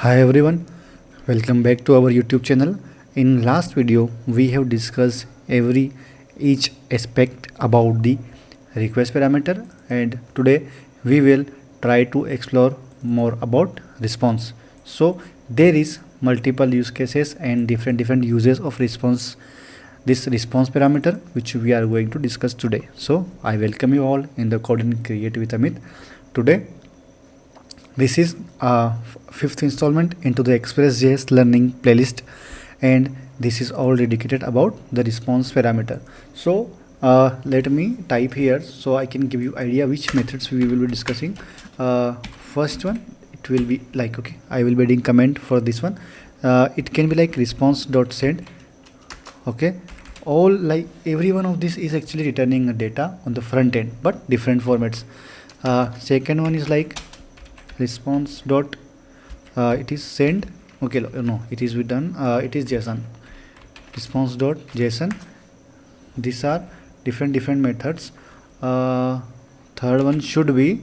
Hi everyone, welcome back to our YouTube channel. In last video, we have discussed each aspect about the request parameter, and today we will try to explore more about response. So there is multiple use cases and different uses of this response parameter which we are going to discuss today. So I welcome you all in the Code and Create with Amit. Today this is fifth installment into the ExpressJs learning playlist, and this is all dedicated about the response parameter. So let me type here so I can give you idea which methods we will be discussing. First one, it will be like, okay, I will be adding comment for this one. It can be like response.send. Okay, all like every one of this is actually returning a data on the front end but different formats. Second one is like response dot it is send. Okay, no, it is done. It is JSON, response dot JSON. These are different methods. Third one should be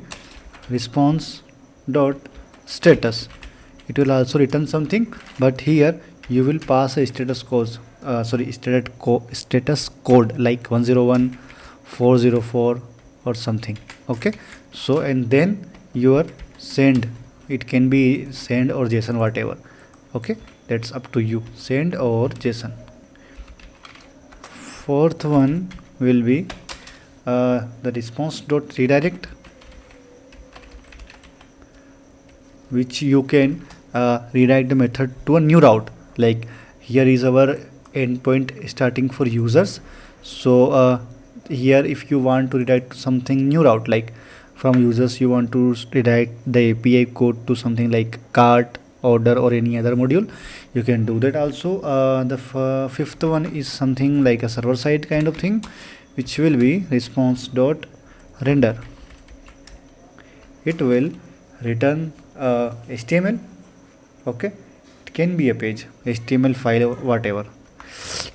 response dot status. It will also return something, but here you will pass a status code status code like 101 404 or something. Okay, so and then your send, it can be send or JSON, whatever. Okay, that's up to you, send or JSON. Fourth one will be the response dot redirect, which you can redirect the method to a new route. Like here is our endpoint starting for users, so here if you want to redirect something new route, like from users you want to redirect the API code to something like cart, order or any other module, you can do that also. The fifth one is something like a server side kind of thing, which will be response dot render. It will return HTML. Okay, it can be a page, HTML file or whatever.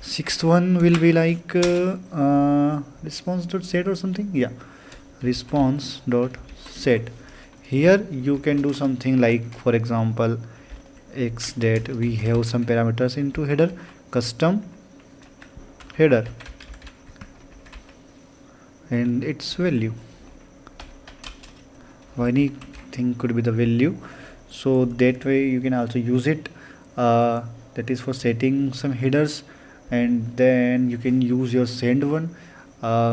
Sixth one will be like response.set or something. Yeah, response.set. Here you can do something like, for example, xDate. We have some parameters into header, custom header and its value. Anything could be the value, so that way you can also use it. That is for setting some headers, and then you can use your send one,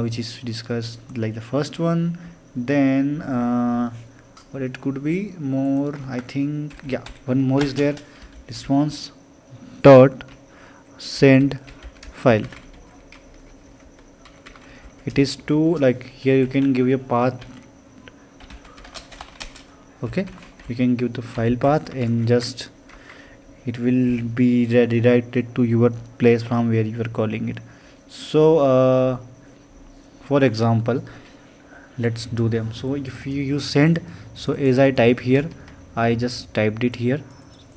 which is discussed like the first one. Then but it could be more, I think. Yeah, one more is there, response dot send file. It is to, like, here you can give a path. Okay, you can give the file path and just it will be redirected to your place from where you are calling it. So for example, let's do them. So if you use send, so as I type here, I just typed it here.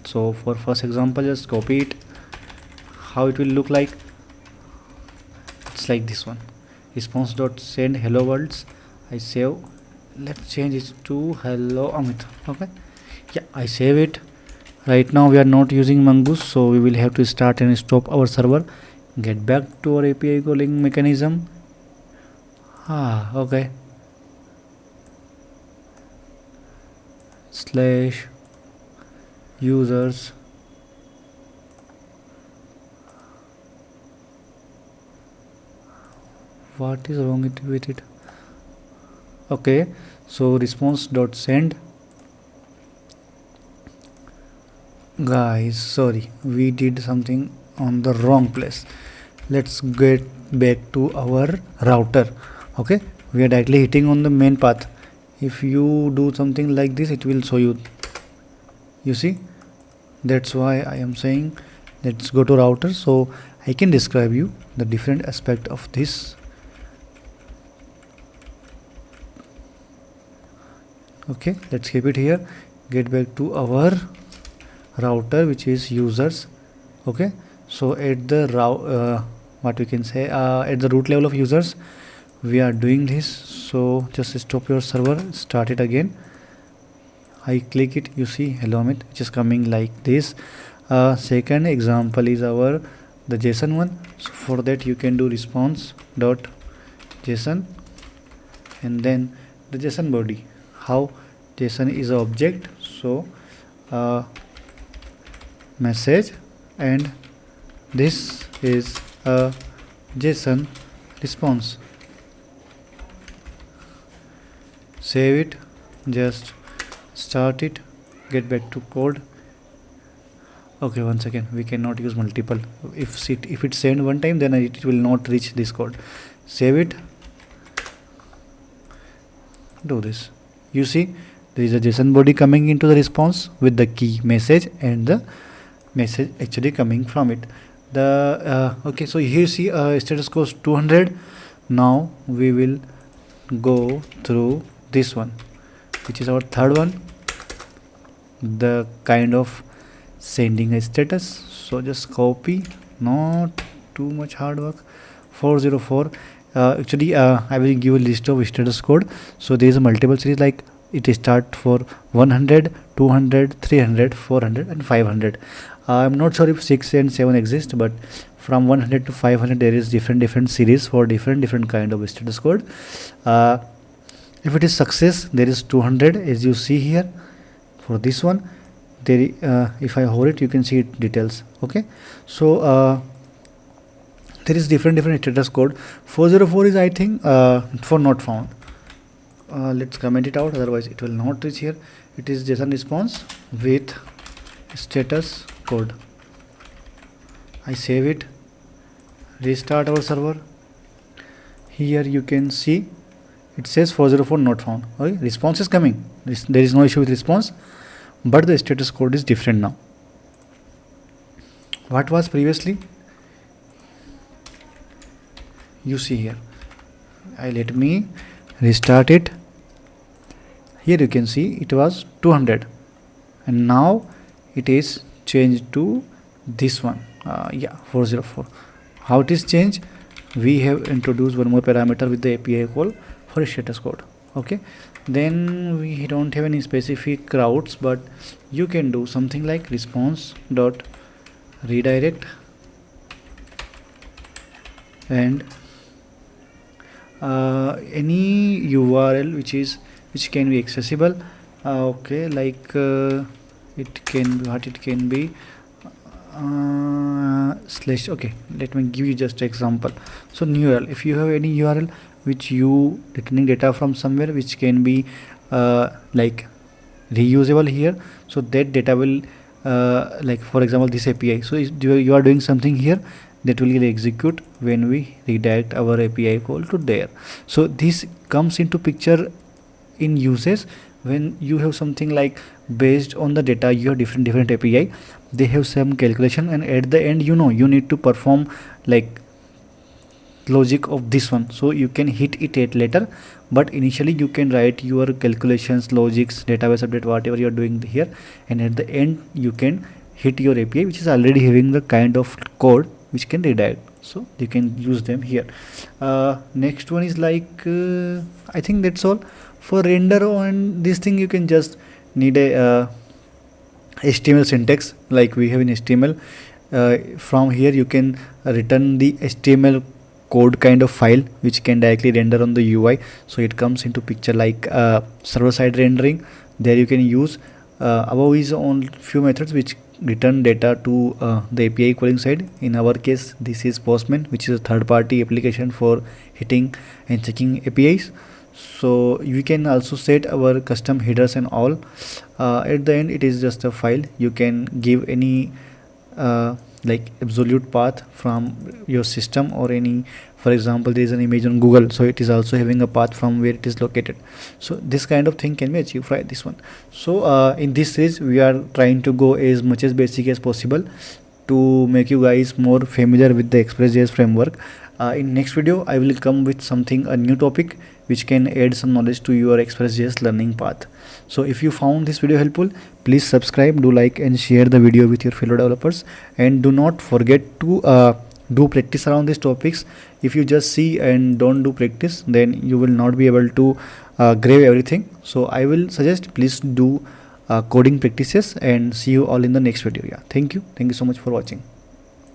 So for first example, just copy it. How it will look like, it's like this one, response dot send hello worlds. I save, let's change it to hello Amit. Okay, yeah, I save it. Right now we are not using mongoose, so we will have to start and stop our server, get back to our API calling mechanism. Okay, slash users what is wrong with it. Okay, so response dot send. Guys, sorry, we did something on the wrong place. Let's get back to our router. Okay, we are directly hitting on the main path. If you do something like this, it will show you. You see, that's why I am saying let's go to router, so I can describe you the different aspect of this. Okay, let's keep it here. Get back to our router, which is users. Okay, so at the what we can say, at the root level of users, we are doing this. So just stop your server, start it again. I click it, you see hello Amit, which is coming like this. Second example is our the JSON one. So for that you can do response dot JSON and then the JSON body. How JSON is an object, so message, and this is a JSON response. Save it, just start it, get back to code. Okay, one second, we cannot use multiple. If it send one time, then it will not reach this code. Save it, do this. You see there is a JSON body coming into the response with the key message and the message actually coming from it. The okay, so here see status code 200. Now we will go through this one, which is our third one, the kind of sending a status. So just copy, not too much hard work. 404. Actually I will give a list of status code. So there is a multiple series, like it start for 100, 200, 300, 400 and 500. I'm not sure if 6 and 7 exist, but from 100 to 500 there is different series for different kind of status code. If it is success, there is 200, as you see here. For this one, there if I hold it, you can see it details. Okay, so there is different status code. 404 is, I think, for not found. Let's comment it out, otherwise it will not reach here. It is JSON response with status code. I save it, restart our server. Here you can see it says 404 not found. Okay, response is coming. There is no issue with response, but the status code is different now. What was previously? You see here. Let me restart it. Here you can see it was 200 and now it is changed to this one. 404. How it is changed? We have introduced one more parameter with the API call for status code. Okay, then we don't have any specific routes, but you can do something like response dot redirect and any URL which can be accessible. Okay, like it can be slash. Okay, let me give you just example. So new URL, if you have any URL which you returning data from somewhere, which can be like reusable here, so that data will like for example this API, so you are doing something here that will execute when we redirect our API call to there. So this comes into picture in uses when you have something like based on the data you have different API, they have some calculation, and at the end you need to perform like logic of this one, so you can hit it at later, but initially you can write your calculations, logics, database update, whatever you are doing here, and at the end you can hit your API which is already having the kind of code which can redirect, so you can use them here. Next one is like I think that's all for render on this thing. You can just need a HTML syntax like we have in HTML. From here you can return the HTML code kind of file which can directly render on the UI, so it comes into picture like server side rendering. There you can use above is on few methods which return data to the API calling side. In our case this is Postman, which is a third-party application for hitting and checking APIs. So we can also set our custom headers and all. At the end it is just a file. You can give any like absolute path from your system or any, for example there is an image on Google, so it is also having a path from where it is located. So this kind of thing can be achieved by this one. So in this series we are trying to go as much as basic as possible to make you guys more familiar with the ExpressJs framework. In next video I will come with something, a new topic which can add some knowledge to your ExpressJs learning path. So if you found this video helpful, please subscribe, do like and share the video with your fellow developers, and do not forget to do practice around these topics. If you just see and don't do practice, then you will not be able to grab everything. So I will suggest please do coding practices, and see you all in the next video. Yeah, thank you so much for watching.